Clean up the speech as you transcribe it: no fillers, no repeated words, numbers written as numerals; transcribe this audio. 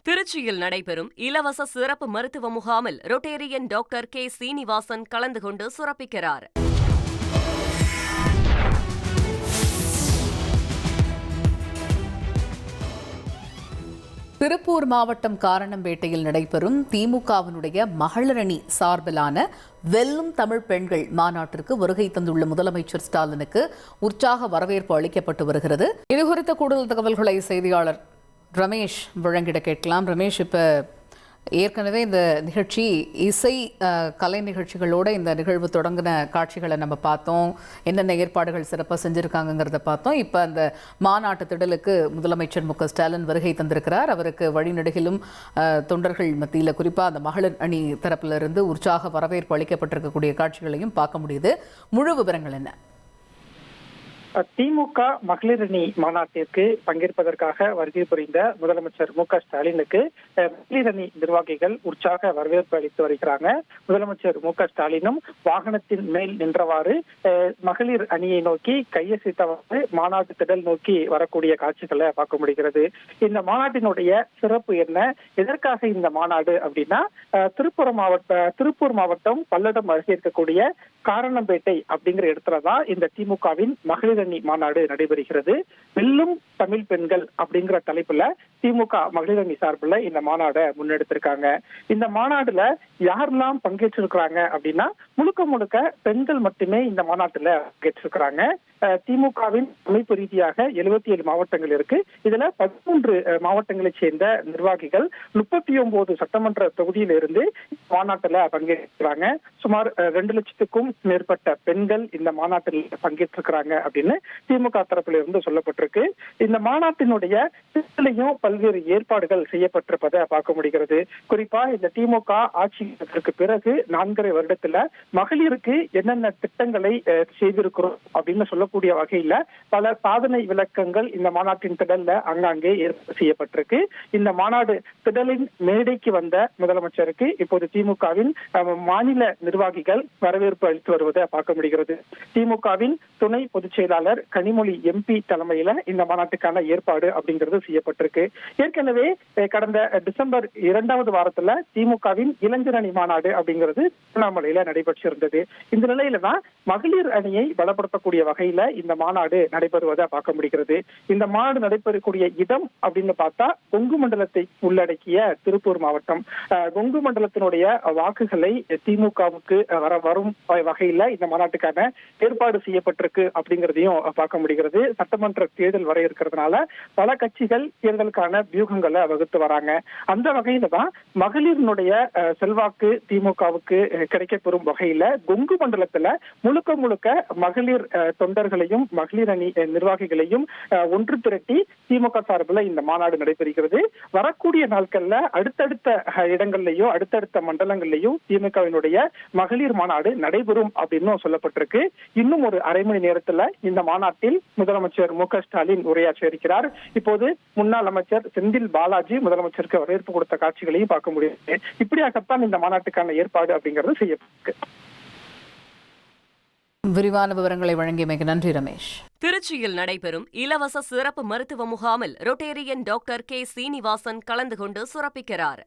திருச்சியில் நடைபெறும் இலவச சிறப்பு மருத்துவ முகாமில் ரொட்டேரியன் டாக்டர் கே சீனிவாசன் கலந்து கொண்டு சிறப்பிக்கிறார். திருப்பூர் மாவட்டம் காரணம்பேட்டையில் நடைபெறும் திமுகவினுடைய மகளிரணி சார்பிலான வெல்லும் தமிழ் பெண்கள் மாநாட்டிற்கு வருகை தந்துள்ள முதலமைச்சர் ஸ்டாலினுக்கு உற்சாக வரவேற்பு அளிக்கப்பட்டு வருகிறது. இதுகுறித்த கூடுதல் தகவல்களை செய்தியாளர் ரமேஷ் வழங்கிட கேட்கலாம். ரமேஷ், இப்போ ஏற்கனவே இந்த நிகழ்ச்சி இசை கலை நிகழ்ச்சிகளோட இந்த நிகழ்வு தொடங்கின காட்சிகளை நம்ம பார்த்தோம். என்னென்ன ஏற்பாடுகள் சிறப்பாக செஞ்சுருக்காங்கிறத பார்த்தோம். இப்போ அந்த மாநாட்டு திடலுக்கு முதலமைச்சர் மு க ஸ்டாலின் வருகை தந்திருக்கிறார். அவருக்கு வழிநெடுகிலும் தொண்டர்கள் மத்தியில் குறிப்பாக அந்த மகளிர் அணி தரப்பிலிருந்து உற்சாக வரவேற்பு அளிக்கப்பட்டிருக்கக்கூடிய காட்சிகளையும் பார்க்க முடியுது. முழு விவரங்கள் என்ன? திமுக மகளிர் அணி மாநாட்டிற்கு பங்கேற்பதற்காக வருகை புரிந்த முதலமைச்சர் மு க ஸ்டாலினுக்கு மகளிர் அணி நிர்வாகிகள் உற்சாக வரவேற்பு அளித்து வருகிறாங்க. முதலமைச்சர் மு க ஸ்டாலினும் வாகனத்தின் மேல் நின்றவாறு மகளிர் அணியை நோக்கி கையசைத்தவாறு மாநாட்டு திடல் நோக்கி வரக்கூடிய காட்சிகளை பார்க்க முடிகிறது. இந்த மாநாட்டினுடைய சிறப்பு என்ன, எதற்காக இந்த மாநாடு அப்படின்னா, திருப்பூர் மாவட்டம் பல்லடம் அருகே இருக்கக்கூடிய காரணம்பேட்டை அப்படிங்கிற இடத்துலதான் இந்த திமுகவின் மகளிர் அணி மாநாடு நடைபெறுகிறது. வெல்லும் தமிழ் பெண்கள் அப்படிங்கிற தலைப்புல திமுக மகளிர் அணி சார்பில் இந்த மாநாடை முன்னெடுத்திருக்காங்க. இந்த மாநாடுல யாரெல்லாம் பங்கேற்றிருக்கிறாங்க அப்படின்னா, முழுக்க பெண்கள் மட்டுமே இந்த மாநாட்டுல பங்கேற்றிருக்கிறாங்க. திமுகவின் அமைப்பு ரீதியாக 77 மாவட்டங்கள் இருக்கு. இதுல 13 மாவட்டங்களை சேர்ந்த நிர்வாகிகள் 39 சட்டமன்ற தொகுதியில இருந்து மாநாட்டுல பங்கேற்கிறாங்க. சுமார் 2 லட்சத்துக்கும் மேற்பட்ட பெண்கள் இந்த மாநாட்டில் பங்கேற்றிருக்கிறாங்க அப்படின்னு திமுக தரப்பில் இருந்து சொல்லப்பட்டிருக்கு. இந்த மாநாட்டினுடைய பல்வேறு ஏற்பாடுகள் செய்யப்பட்டிருப்பதை பார்க்க முடிகிறது. குறிப்பா இந்த திமுக ஆட்சிக்கு பிறகு 4.5 வருடத்துல மகளிருக்கு என்னென்ன திட்டங்களை செய்திருக்கிறோம் அப்படின்னு சொல்லக்கூடிய வகையில பல சாதனை விளக்கங்கள் இந்த மாநாட்டின் திடல்ல அங்காங்கே ஏற்பாடு செய்யப்பட்டிருக்கு. இந்த மாநாடு திடலின் மேடைக்கு வந்த முதலமைச்சருக்கு இப்போது திமுகவின் மாநில நிர்வாகிகள் வரவேற்பு அளித்து வருவதை பார்க்க முடிகிறது. திமுகவின் துணை பொதுச் செயலாளர் கனிமொழி MP தலைமையில இந்த மாநாட்டுக்கான ஏற்பாடு அப்படிங்கிறது செய்யப்பட்டிருக்கு. ஏற்கனவே கடந்த டிசம்பர் 2வது வாரத்துல திமுகவின் இளைஞர் அணி மாநாடு அப்படிங்கிறது திருவண்ணாமலையில நடைபெற்றிருந்தது. இந்த நிலையில தான் மகளிர் அணியை பலப்படுத்தக்கூடிய வகையில இந்த மாநாடு நடைபெறுவதை பார்க்க முடிகிறது. இந்த மாநாடு நடைபெறக்கூடிய இடம் அப்படின்னு பார்த்தா கொங்கு மண்டலத்தை உள்ளடக்கிய திருப்பூர் மாவட்டம். கொங்கு மண்டலத்தினுடைய வாக்குகளை திமுகவுக்கு வரும் வகையில இந்த மாநாட்டுக்கான ஏற்பாடு செய்யப்பட்டிருக்கு அப்படிங்கிறதையும் பார்க்க முடிகிறது. சட்டமன்ற தேர்தல் வர இருக்கிறதுனால பல கட்சிகள் தேர்தலுக்கான வியூகங்களை வகுத்து வராங்க. அந்த வகையில தான் மகளிரினுடைய செல்வாக்கு திமுகவுக்கு கிடைக்கப்பெறும் வகையில கொங்கு மண்டலத்துல முழுக்க மகளிர் தொண்டர்களையும் மகளிர் அணி நிர்வாகிகளையும் ஒன்று திரட்டி திமுக சார்பில் இந்த மாநாடு நடைபெறுகிறது. வரக்கூடிய நாட்கள்ல அடுத்தடுத்த இடங்கள்லயும் அடுத்தடுத்த மண்டலங்கள்லயும் திமுகவினுடைய மகளிர் மாநாடு நடைபெறும் அப்படின்னு சொல்லப்பட்டிருக்கு. இன்னும் ஒரு அரை மணி நேரத்துல இந்த மாநாட்டில் முதலமைச்சர் மு க ஸ்டாலின் உரையாற்ற இருக்கிறார். இப்போது முன்னாள் அமைச்சர் செந்தில் பாலாஜி முதலமைச்சருக்கு வரவேற்பு கொடுத்த காட்சிகளையும் பார்க்க முடியுது. இப்படியாகத்தான் இந்த மாநாட்டுக்கான ஏற்பாடு அப்படிங்கிறது செய்யப்பட்டிருக்கு. விரிவான விவரங்களை வழங்கியமைக்கு நன்றி ரமேஷ். திருச்சியில் நடைபெறும் இலவச சிறப்பு மருத்துவ முகாமில் ரொட்டேரியன் டாக்டர் கே சீனிவாசன் கலந்து கொண்டு சிறப்பிக்கிறார்.